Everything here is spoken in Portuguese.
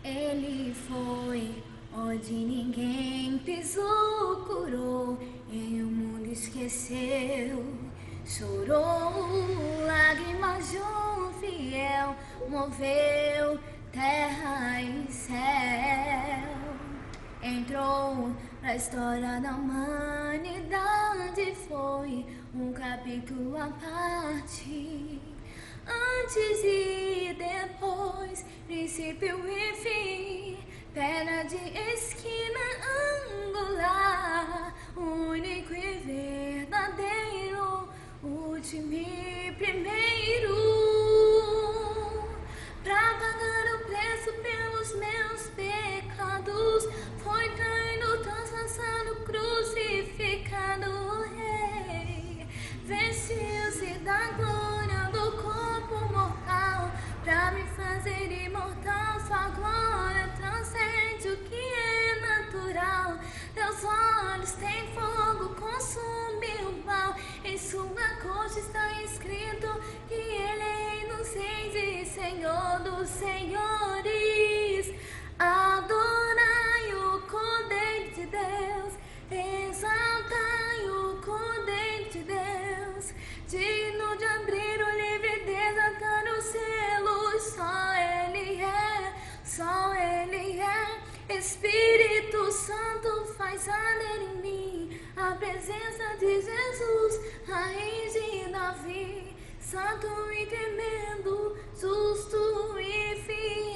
Ele foi onde ninguém pisou, curou, e o mundo esqueceu. Chorou, lágrimas de um fiel, moveu terra e céu. Entrou na história da humanidade, foi um capítulo à parte. Antes e depois, princípio e fim, pedra de esquina angular, único e verdadeiro, último e primeiro. Pra pagar o preço pelos meus pecados, foi traído, transpassado, crucificado, o Rei. Vestiu-se da glória do corpo mortal, pra me fazer imortal. Sua glória transcende o que é natural. Teus olhos têm fogo, consome o mal. Em sua coxa está escrito que Ele é Rei dos reis e Senhor dos senhores. Adorai o Cordeiro de Deus, exaltai o Cordeiro de Deus, digno de abrir o livro e desatar os selos. Só Ele é. Espírito Santo faz arder em mim a presença de Jesus, raiz de Davi, santo e tremendo, justo e fiel.